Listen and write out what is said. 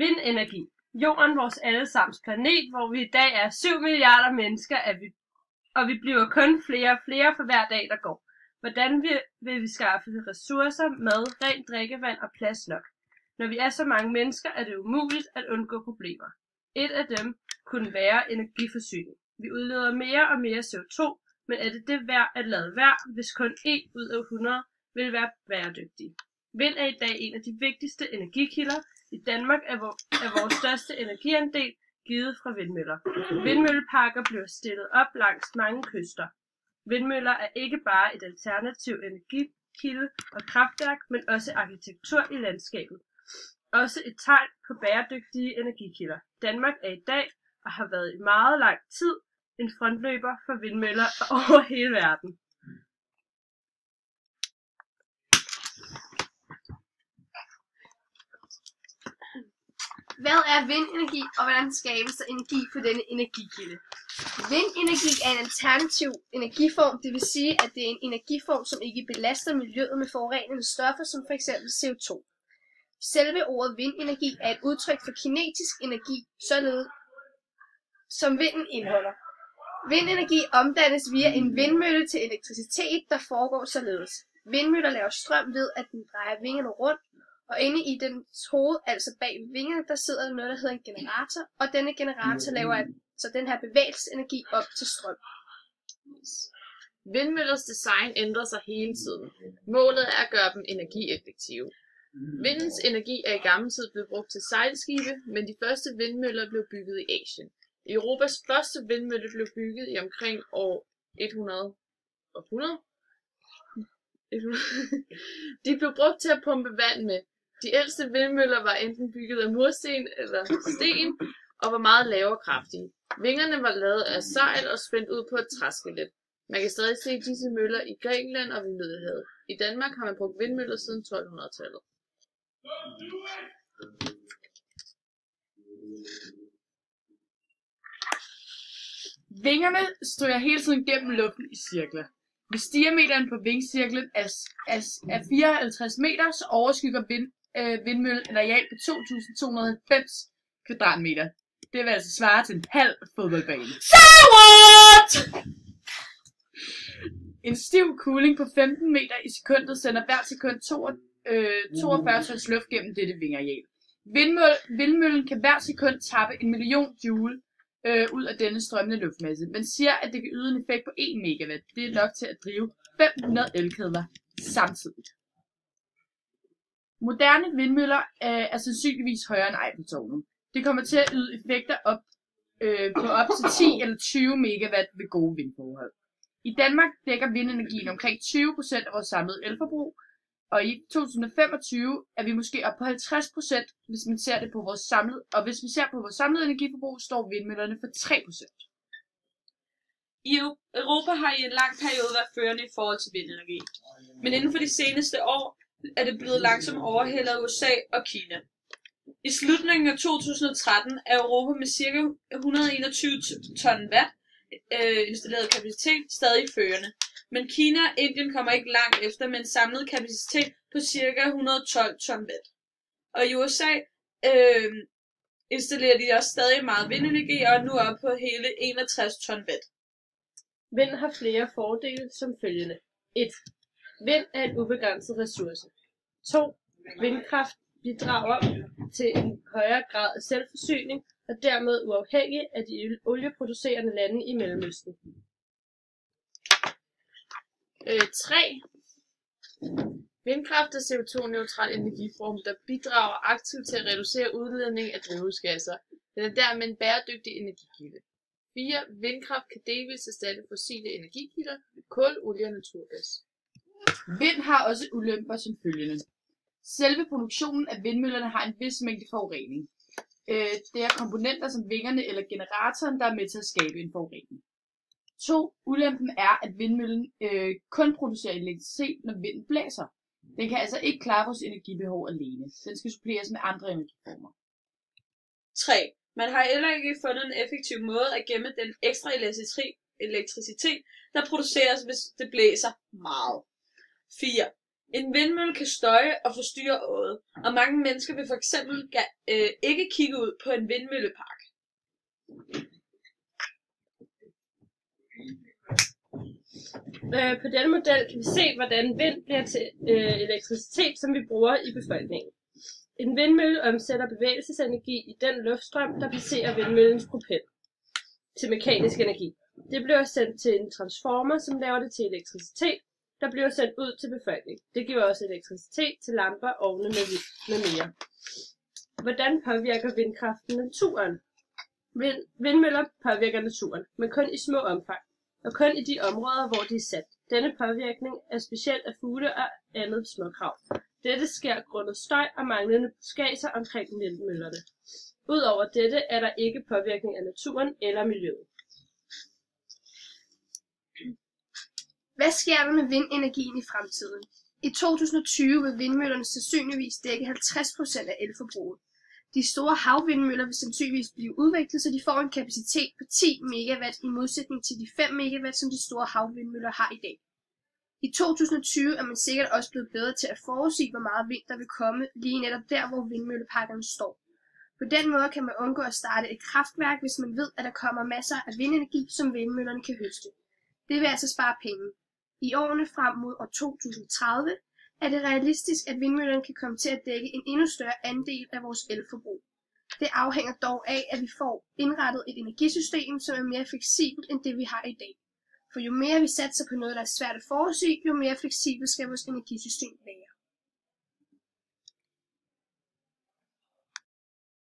Vindenergi. Jorden, vores allesammens planet, hvor vi i dag er 7 milliarder mennesker, og vi bliver kun flere og flere for hver dag, der går. Hvordan vil vi skaffe ressourcer, mad, rent drikkevand og plads nok? Når vi er så mange mennesker, er det umuligt at undgå problemer. Et af dem kunne være energiforsyning. Vi udleder mere og mere CO2, men er det værd at lade være, hvis kun 1 ud af 100 vil være bæredygtige? Vind er i dag en af de vigtigste energikilder. I Danmark er vores største energiandel givet fra vindmøller. Vindmølleparker bliver stillet op langs mange kyster. Vindmøller er ikke bare et alternativ energikilde og kraftværk, men også arkitektur i landskabet. Også et tegn på bæredygtige energikilder. Danmark er i dag og har været i meget lang tid en frontløber for vindmøller over hele verden. Hvad er vindenergi, og hvordan skabes der energi for denne energikilde? Vindenergi er en alternativ energiform, det vil sige, at det er en energiform, som ikke belaster miljøet med forurenende stoffer, som f.eks. CO2. Selve ordet vindenergi er et udtryk for kinetisk energi, således som vinden indeholder. Vindenergi omdannes via en vindmølle til elektricitet, der foregår således. Vindmøller laver strøm ved, at den drejer vingerne rundt, og inde i dens hoved, altså bag vingerne, der sidder der noget, der hedder en generator, og denne generator laver så den her bevægelsesenergi op til strøm. Vindmøllers design ændrer sig hele tiden. Målet er at gøre dem energieffektive. Vindens energi er i gammel tid blevet brugt til sejlskibe, men de første vindmøller blev bygget i Asien. Europas første vindmølle blev bygget i omkring år 100. De blev brugt til at pumpe vand med. De ældste vindmøller var enten bygget af mursten eller sten og var meget lave og kraftige. Vingerne var lavet af sejl og spændt ud på et træskelet. Man kan stadig se disse møller i Grækenland og ved Middelhavet. I Danmark har man brugt vindmøller siden 1200-tallet. Vingerne stryger hele tiden gennem luften i cirkler. Hvis diameteren på vingcirklen er 54 meter, så overskygger vindmøllen et areal på 2.290 kvadratmeter. Det vil altså svare til en halv fodboldbane. Say what? En stiv kuling på 15 meter i sekundet sender hver sekund 42 tons luft gennem dette vingareal. Vindmøllen kan hver sekund tappe 1 million joule ud af denne strømmende luftmasse. Man siger, at det kan yde en effekt på 1 megawatt. Det er nok til at drive 500 elkedler samtidigt. Moderne vindmøller er sandsynligvis højere end Eiffeltårnet. Det kommer til at yde effekter på op til 10 eller 20 megawatt ved gode vindforhold. I Danmark dækker vindenergien omkring 20% af vores samlede elforbrug, og i 2025 er vi måske op på 50%, hvis man ser det på vores samlede, og hvis vi ser på vores samlede energiforbrug, står vindmøllerne for 3%. I Europa har i en lang periode været førende i forhold til vindenergi, men inden for de seneste år er det blevet langsomt overhældet af USA og Kina. I slutningen af 2013 er Europa med ca. 121 ton watt installeret kapacitet stadig førende. Men Kina og Indien kommer ikke langt efter med en samlet kapacitet på ca. 112 ton watt. Og i USA installerer de også stadig meget vindenergi og er nu oppe på hele 61 ton watt. Vind har flere fordele som følgende. 1. Vind er en ubegrænset ressource. 2. Vindkraft bidrager til en højere grad af selvforsyning og dermed uafhængig af de olieproducerende lande i Mellemøsten. 3. Vindkraft er CO2-neutral energiform, der bidrager aktivt til at reducere udledning af drivhusgasser. Den er dermed en bæredygtig energikilde. 4. Vindkraft kan delvis erstatte fossile energikilder, kul, olie og naturgas. Vind har også ulemper som følgende. Selve produktionen af vindmøllerne har en vis mængde forurening. Det er komponenter som vingerne eller generatoren, der er med til at skabe en forurening. 2. Ulempen er, at vindmøllen kun producerer elektricitet, når vinden blæser. Den kan altså ikke klare vores energibehov alene. Den skal suppleres med andre energiformer. 3. Man har heller ikke fundet en effektiv måde at gemme den ekstra elektricitet, der produceres, hvis det blæser meget. 4. En vindmølle kan støje og forstyrre øjet, og mange mennesker vil for eksempel ikke kigge ud på en vindmøllepark. På denne model kan vi se, hvordan vind bliver til elektricitet, som vi bruger i befolkningen. En vindmølle omsætter bevægelsesenergi i den luftstrøm, der passerer vindmøllens propel til mekanisk energi. Det bliver sendt til en transformer, som laver det til elektricitet, der bliver sendt ud til befolkningen. Det giver også elektricitet til lamper, ovne med mere. Hvordan påvirker vindkraften naturen? Vindmøller påvirker naturen, men kun i små omfang, og kun i de områder, hvor de er sat. Denne påvirkning er specielt af fugle og andet småkrav. Dette sker grundet støj og manglende buskager omkring vindmøllerne. Udover dette er der ikke påvirkning af naturen eller miljøet. Hvad sker der med vindenergien i fremtiden? I 2020 vil vindmøllerne sandsynligvis dække 50% af elforbruget. De store havvindmøller vil sandsynligvis blive udviklet, så de får en kapacitet på 10 megawatt i modsætning til de 5 megawatt, som de store havvindmøller har i dag. I 2020 er man sikkert også blevet bedre til at forudsige, hvor meget vind der vil komme lige netop der, hvor vindmølleparkerne står. På den måde kan man undgå at starte et kraftværk, hvis man ved, at der kommer masser af vindenergi, som vindmøllerne kan høste. Det vil altså spare penge. I årene frem mod år 2030 er det realistisk, at vindmøllerne kan komme til at dække en endnu større andel af vores elforbrug. Det afhænger dog af, at vi får indrettet et energisystem, som er mere fleksibelt end det, vi har i dag. For jo mere vi satser på noget, der er svært at forudsige, jo mere fleksibelt skal vores energisystem være.